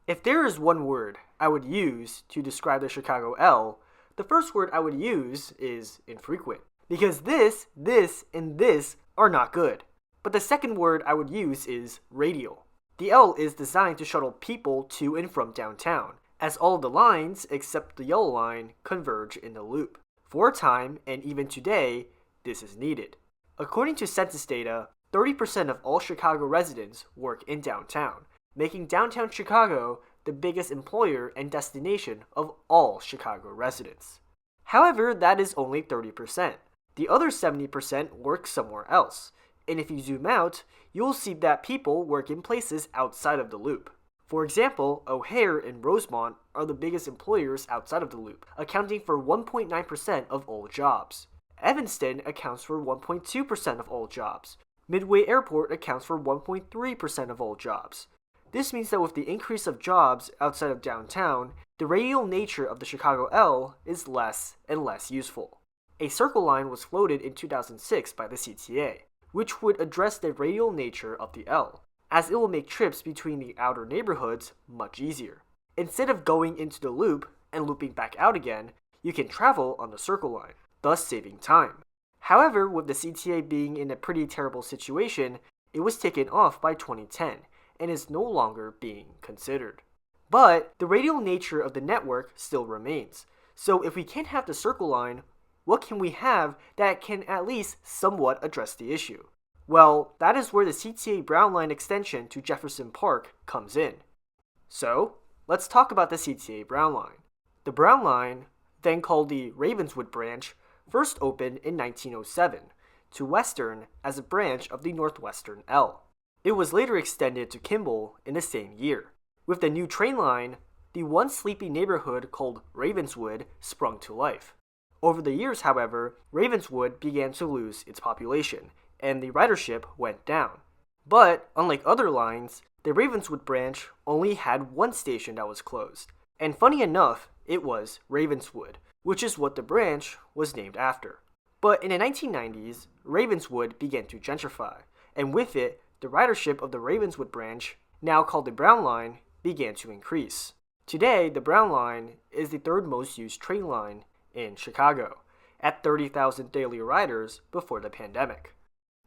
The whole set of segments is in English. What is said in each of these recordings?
If there is one word I would use to describe the Chicago L, the first word I would use is infrequent. Because this, and this are not good. But the second word I would use is radial. The L is designed to shuttle people to and from downtown, as all of the lines, except the yellow line, converge in the loop. For a time, and even today, this is needed. According to census data, 30% of all Chicago residents work in downtown, making downtown Chicago the biggest employer and destination of all Chicago residents. However, that is only 30%. The other 70% work somewhere else, and if you zoom out, you'll see that people work in places outside of the loop. For example, O'Hare and Rosemont are the biggest employers outside of the loop, accounting for 1.9% of all jobs. Evanston accounts for 1.2% of all jobs. Midway Airport accounts for 1.3% of all jobs. This means that with the increase of jobs outside of downtown, the radial nature of the Chicago L is less and less useful. A circle line was floated in 2006 by the CTA, which would address the radial nature of the L, as it will make trips between the outer neighborhoods much easier. Instead of going into the loop and looping back out again, you can travel on the circle line, thus saving time. However, with the CTA being in a pretty terrible situation, it was taken off by 2010 and is no longer being considered. But the radial nature of the network still remains, so if we can't have the circle line, what can we have that can at least somewhat address the issue? Well, that is where the CTA Brown Line extension to Jefferson Park comes in. So, let's talk about the CTA Brown Line. The Brown Line, then called the Ravenswood Branch, first opened in 1907 to Western as a branch of the Northwestern L. It was later extended to Kimball in the same year. With the new train line, the once sleepy neighborhood called Ravenswood sprung to life. Over the years, however, Ravenswood began to lose its population, and the ridership went down. But, unlike other lines, the Ravenswood branch only had one station that was closed. And funny enough, it was Ravenswood, which is what the branch was named after. But in the 1990s, Ravenswood began to gentrify, and with it, the ridership of the Ravenswood branch, now called the Brown Line, began to increase. Today, the Brown Line is the third most used train line in Chicago, at 30,000 daily riders before the pandemic.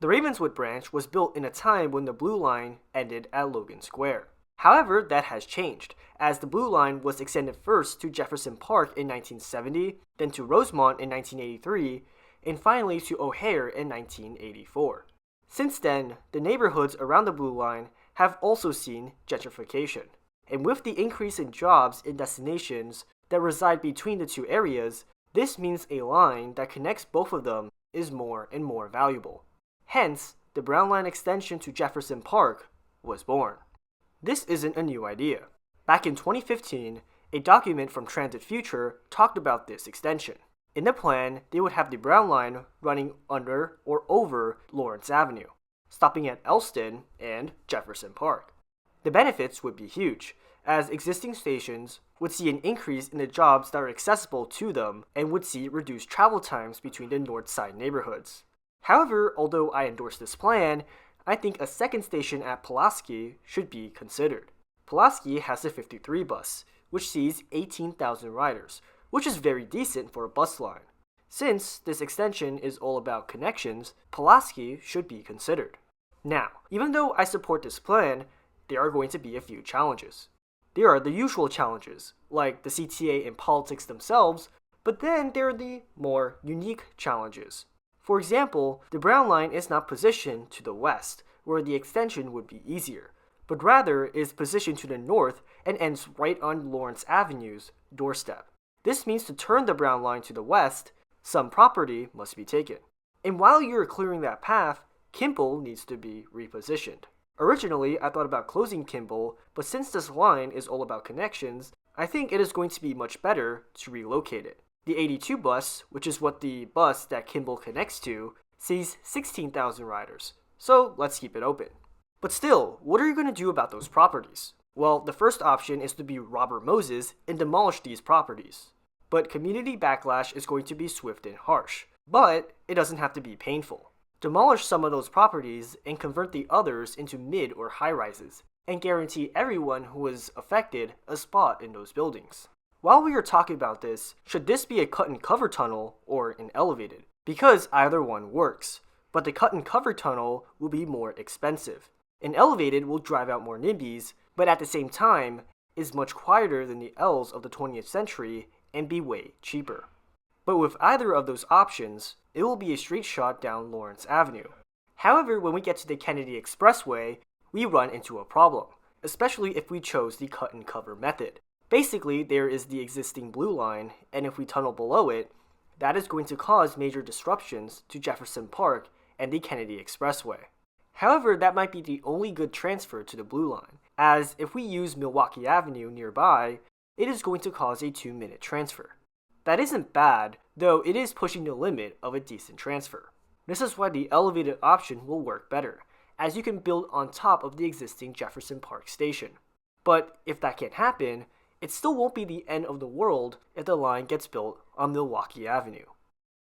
The Ravenswood branch was built in a time when the Blue Line ended at Logan Square. However, that has changed, as the Blue Line was extended first to Jefferson Park in 1970, then to Rosemont in 1983, and finally to O'Hare in 1984. Since then, the neighborhoods around the Blue Line have also seen gentrification. And with the increase in jobs in destinations that reside between the two areas, this means a line that connects both of them is more and more valuable. Hence, the Brown Line extension to Jefferson Park was born. This isn't a new idea. Back in 2015, a document from Transit Future talked about this extension. In the plan, they would have the Brown Line running under or over Lawrence Avenue, stopping at Elston and Jefferson Park. The benefits would be huge, as existing stations would see an increase in the jobs that are accessible to them and would see reduced travel times between the north side neighborhoods. However, although I endorse this plan, I think a second station at Pulaski should be considered. Pulaski has the 53 bus, which sees 18,000 riders, which is very decent for a bus line. Since this extension is all about connections, Pulaski should be considered. Now, even though I support this plan, there are going to be a few challenges. There are the usual challenges, like the CTA and politics themselves, but then there are the more unique challenges. For example, the Brown Line is not positioned to the west, where the extension would be easier, but rather is positioned to the north and ends right on Lawrence Avenue's doorstep. This means to turn the Brown Line to the west, some property must be taken. And while you're clearing that path, Kimball needs to be repositioned. Originally, I thought about closing Kimball, but since this line is all about connections, I think it is going to be much better to relocate it. The 82 bus, which is what the bus that Kimball connects to, sees 16,000 riders, so let's keep it open. But still, what are you going to do about those properties? Well, the first option is to be Robert Moses and demolish these properties. But community backlash is going to be swift and harsh, but it doesn't have to be painful. Demolish some of those properties and convert the others into mid or high rises. and guarantee everyone who was affected a spot in those buildings. While we are talking about this, should this be a cut and cover tunnel or an elevated? Because either one works, but the cut and cover tunnel will be more expensive. An elevated will drive out more NIMBYs, but at the same time is much quieter than the Ls of the 20th century and be way cheaper. But with either of those options, it will be a straight shot down Lawrence Avenue. However, when we get to the Kennedy Expressway, we run into a problem, especially if we chose the cut and cover method. Basically, there is the existing blue line, and if we tunnel below it, that is going to cause major disruptions to Jefferson Park and the Kennedy Expressway. However, that might be the only good transfer to the blue line, as if we use Milwaukee Avenue nearby, it is going to cause a 2-minute transfer. That isn't bad, though it is pushing the limit of a decent transfer. This is why the elevated option will work better, as you can build on top of the existing Jefferson Park station. But if that can't happen, it still won't be the end of the world if the line gets built on Milwaukee Avenue.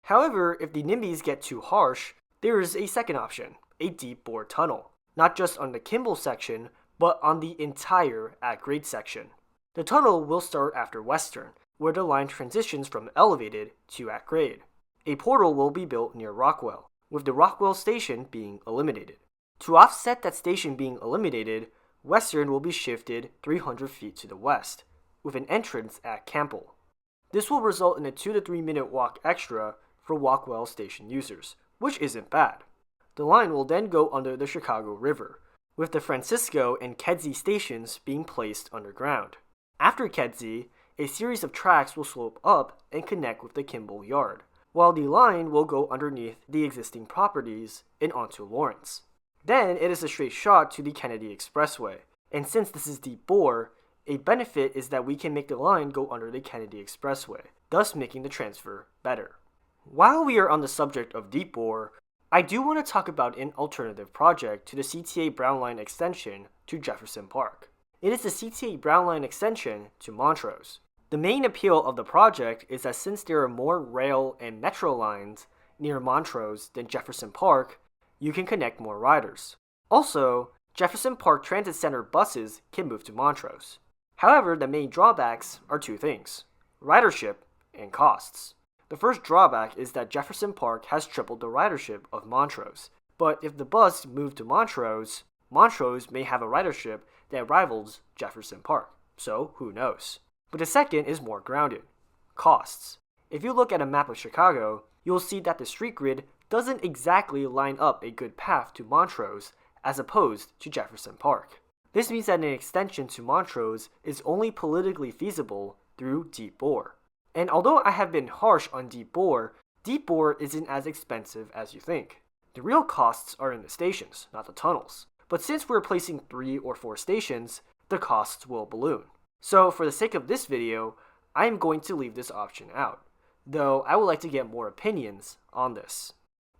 However, if the NIMBYs get too harsh, there is a second option, a deep bore tunnel, not just on the Kimball section, but on the entire at-grade section. The tunnel will start after Western, where the line transitions from elevated to at-grade. A portal will be built near Rockwell, with the Rockwell station being eliminated. To offset that station being eliminated, Western will be shifted 300 feet to the west, with an entrance at Campbell. This will result in a 2 to 3 minute walk extra for Rockwell station users, which isn't bad. The line will then go under the Chicago River, with the Francisco and Kedzie stations being placed underground. After Kedzie, a series of tracks will slope up and connect with the Kimball Yard, while the line will go underneath the existing properties and onto Lawrence. Then it is a straight shot to the Kennedy Expressway, and since this is deep bore, a benefit is that we can make the line go under the Kennedy Expressway, thus making the transfer better. While we are on the subject of deep bore, I do want to talk about an alternative project to the CTA Brown Line extension to Jefferson Park. It is the CTA Brown Line extension to Montrose. The main appeal of the project is that since there are more rail and metro lines near Montrose than Jefferson Park, you can connect more riders. Also, Jefferson Park Transit Center buses can move to Montrose. However, the main drawbacks are two things: ridership and costs. The first drawback is that Jefferson Park has tripled the ridership of Montrose, but if the bus moved to Montrose, Montrose may have a ridership that rivals Jefferson Park, so who knows. But the second is more grounded: costs. If you look at a map of Chicago, you'll see that the street grid doesn't exactly line up a good path to Montrose as opposed to Jefferson Park. This means that an extension to Montrose is only politically feasible through deep bore. And although I have been harsh on deep bore isn't as expensive as you think. The real costs are in the stations, not the tunnels. But since we're placing 3 or 4 stations, the costs will balloon. So for the sake of this video, I am going to leave this option out, though I would like to get more opinions on this.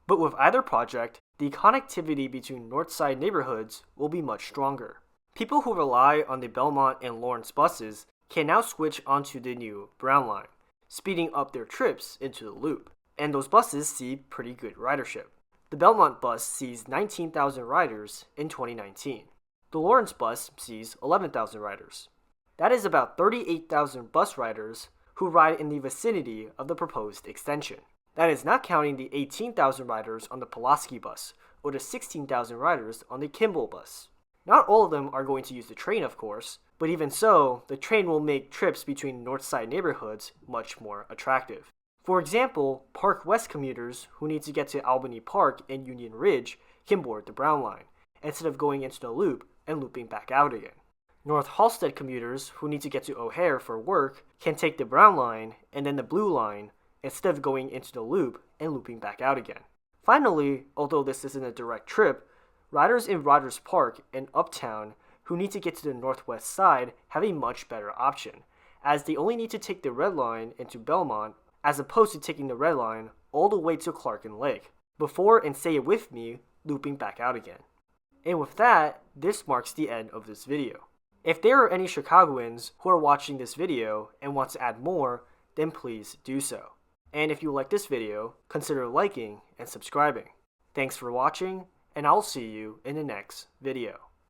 But with either project, the connectivity between north side neighborhoods will be much stronger. People who rely on the Belmont and Lawrence buses can now switch onto the new Brown Line, speeding up their trips into the loop, and those buses see pretty good ridership. The Belmont bus sees 19,000 riders in 2019. The Lawrence bus sees 11,000 riders. That is about 38,000 bus riders who ride in the vicinity of the proposed extension. That is not counting the 18,000 riders on the Pulaski bus or the 16,000 riders on the Kimball bus. Not all of them are going to use the train, of course, but even so, the train will make trips between north side neighborhoods much more attractive. For example, Park West commuters who need to get to Albany Park and Union Ridge can board the Brown Line, instead of going into the loop and looping back out again. North Halsted commuters who need to get to O'Hare for work can take the Brown Line and then the Blue Line, instead of going into the loop and looping back out again. Finally, although this isn't a direct trip, riders in Rogers Park and Uptown who need to get to the northwest side have a much better option, as they only need to take the Red Line into Belmont as opposed to taking the Red Line all the way to Clark and Lake, before, and say it with me, looping back out again. And with that, this marks the end of this video. If there are any Chicagoans who are watching this video and want to add more, then please do so. And if you like this video, consider liking and subscribing. Thanks for watching, and I'll see you in the next video.